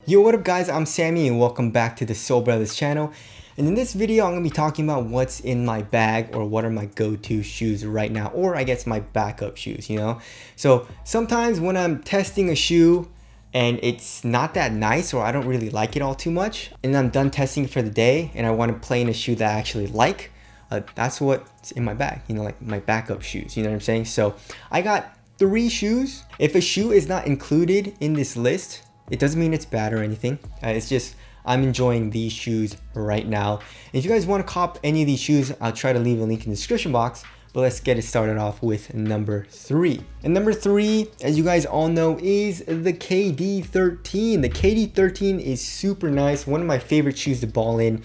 Yo, what up guys, I'm Sammy and welcome back to the Soul Brothers channel. And in this video, I'm going to be talking about what's in my bag or what are my go-to shoes right now, or I guess my backup shoes, you know? So sometimes when I'm testing a shoe and it's not that nice or I don't really like it all too much and I'm done testing for the day and I want to play in a shoe that I actually like, that's what's in my bag, you know, like my backup shoes, you know what I'm saying? So I got 3 shoes. If a shoe is not included in this list, it doesn't mean it's bad or anything. It's just I'm enjoying these shoes right now. If you guys want to cop any of these shoes, I'll try to leave a link in the description box. But let's get it started off with number 3. And number 3, as you guys all know, is the KD13. The KD13 is super nice. One of my favorite shoes to ball in.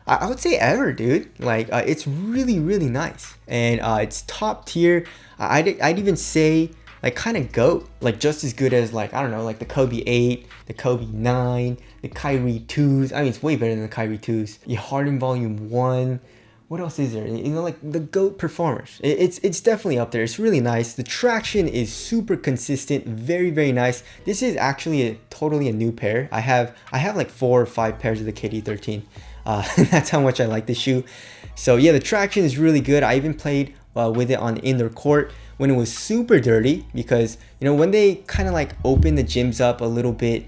I would say ever, dude. Like it's really nice, and it's top tier. I'd even say like kind of GOAT, like just as good as like, I don't know, like the Kobe 8, the Kobe 9, the Kyrie 2s. I mean, it's way better than the Kyrie 2s. The Harden Volume 1. What else is there? You know, like the GOAT performers. It's definitely up there. It's really nice. The traction is super consistent, very nice. This is actually totally a new pair. I have like 4 or 5 pairs of the KD13. That's how much I like this shoe. So yeah, the traction is really good. I even played with it on the indoor court when it was super dirty, because you know when they kind of like open the gyms up a little bit,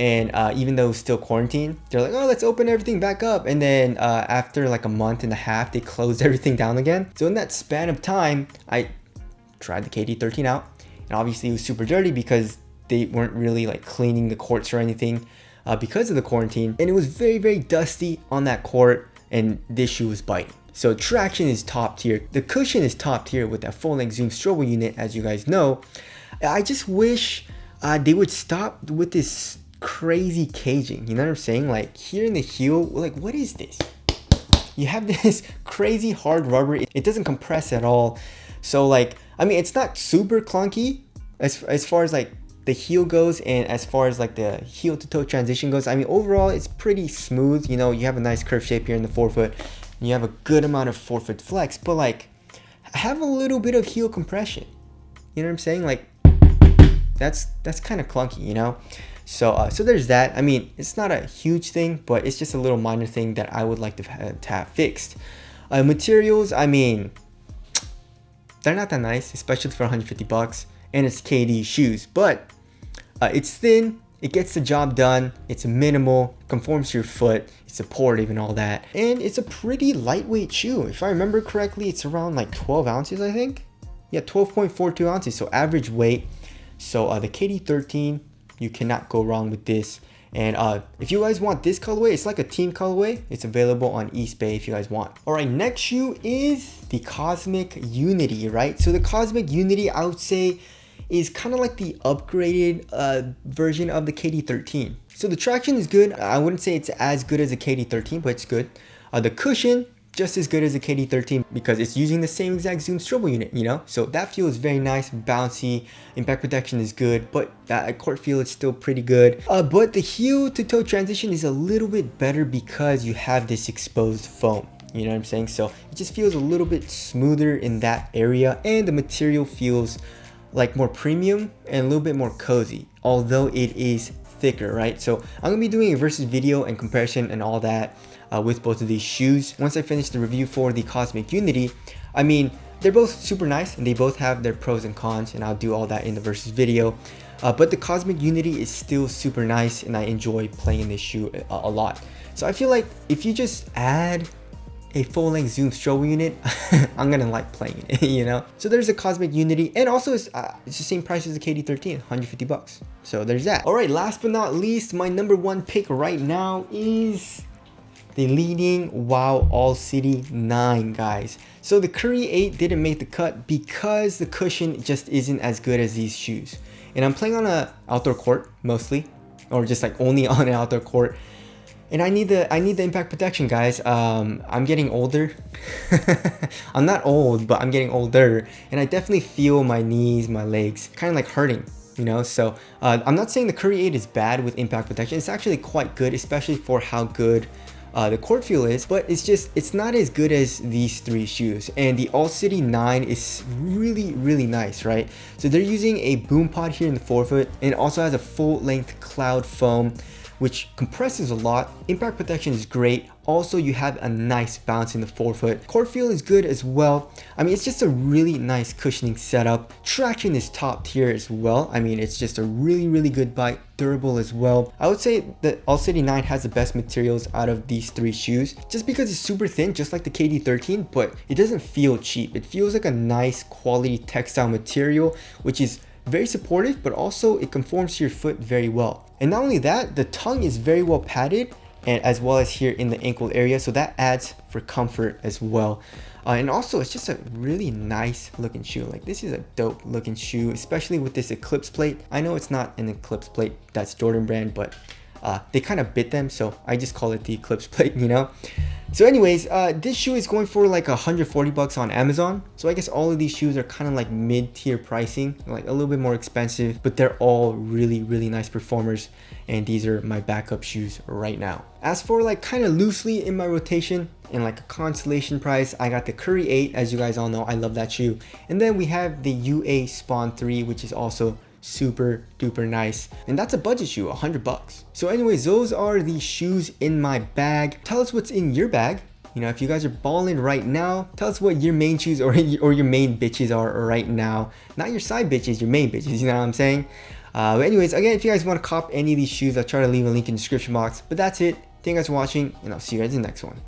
and even though it's still quarantine, they're like, oh, let's open everything back up, and then after like a month and a half they closed everything down again. So in that span of time, I tried the KD13 out, and obviously it was super dirty because they weren't really like cleaning the courts or anything because of the quarantine, and it was very dusty on that court, and this shoe was biting. So traction is top tier. The cushion is top tier with that full-length zoom strobe unit, as you guys know. I just wish they would stop with this crazy caging. You know what I'm saying? Like here in the heel, like what is this? You have this crazy hard rubber. It doesn't compress at all. So like, I mean, it's not super clunky as far as like the heel goes, and as far as like the heel to toe transition goes. I mean, overall it's pretty smooth. You know, you have a nice curve shape here in the forefoot. You have a good amount of forefoot flex, but like have a little bit of heel compression. You know what I'm saying? Like that's kind of clunky, you know? So so there's that. I mean, it's not a huge thing, but it's just a little minor thing that I would like to have fixed. Materials, I mean, they're not that nice, especially for 150 bucks, and it's KD shoes, but it's thin. It gets the job done. It's minimal, conforms to your foot, it's supportive and all that. And it's a pretty lightweight shoe. If I remember correctly, it's around like 12 ounces, I think. Yeah, 12.42 ounces, so average weight. So the KD13, you cannot go wrong with this. And if you guys want this colorway, it's like a team colorway. It's available on Eastbay if you guys want. All right, next shoe is the Cosmic Unity, right? So the Cosmic Unity, I would say, is kind of like the upgraded version of the KD13. So the traction is good. I wouldn't say it's as good as the KD13, but it's good. The cushion, just as good as the KD13 because it's using the same exact zoom strobe unit, you know? So that feel is very nice, bouncy, impact protection is good, but that court feel is still pretty good. But the heel to toe transition is a little bit better because you have this exposed foam. You know what I'm saying? So it just feels a little bit smoother in that area, and the material feels like more premium and a little bit more cozy, although it is thicker, right? So I'm gonna be doing a versus video and comparison and all that with both of these shoes once I finish the review for the Cosmic Unity. I mean, they're both super nice and they both have their pros and cons, and I'll do all that in the versus video. But the Cosmic Unity is still super nice, and I enjoy playing this shoe a lot. So I feel like if you just add a full-length zoom strobe unit, I'm gonna like playing it, you know? So there's a Cosmic Unity, and also it's the same price as the KD13, 150 bucks. So there's that. All right, last but not least, my number 1 pick right now is the leading WOW All City 9, guys. So the Curry 8 didn't make the cut because the cushion just isn't as good as these shoes. And I'm playing on an outdoor court mostly, or just like only on an outdoor court. And I need the impact protection, guys. I'm getting older. I'm not old, but I'm getting older, and I definitely feel my knees, my legs kind of like hurting, you know? So I'm not saying the Curry 8 is bad with impact protection. It's actually quite good, especially for how good the court feel is, but it's not as good as these 3 shoes. And the All City 9 is really nice, right? So they're using a boom pod here in the forefoot, and it also has a full length cloud foam which compresses a lot. Impact protection is great. Also, you have a nice bounce in the forefoot. Core feel is good as well. I mean, it's just a really nice cushioning setup. Traction is top tier as well. I mean, it's just a really good bike. Durable as well. I would say that All City 9 has the best materials out of these 3 shoes, just because it's super thin, just like the KD13, but it doesn't feel cheap. It feels like a nice quality textile material, which is very supportive, but also it conforms to your foot very well. And not only that, the tongue is very well padded, and as well as here in the ankle area, so that adds for comfort as well. And also, it's just a really nice looking shoe. Like, this is a dope looking shoe, especially with this Eclipse plate. I know it's not an Eclipse plate, that's Jordan brand, but they kind of bit them, so I just call it the Eclipse plate, you know? So anyways, this shoe is going for like 140 bucks on Amazon. So I guess all of these shoes are kind of like mid-tier pricing, like a little bit more expensive, but they're all really nice performers. And these are my backup shoes right now. As for like kind of loosely in my rotation, in like a consolation price, I got the Curry 8, as you guys all know, I love that shoe. And then we have the UA Spawn 3, which is also super duper nice, and that's a budget shoe, 100 bucks. So anyways, those are the shoes in my bag. Tell us what's in your bag. You know, if you guys are balling right now, tell us what your main shoes or your main bitches are right now. Not your side bitches, your main bitches, you know what I'm saying? But anyways, again, if you guys want to cop any of these shoes, I'll try to leave a link in the description box. But that's it. Thank you guys for watching, and I'll see you guys in the next one.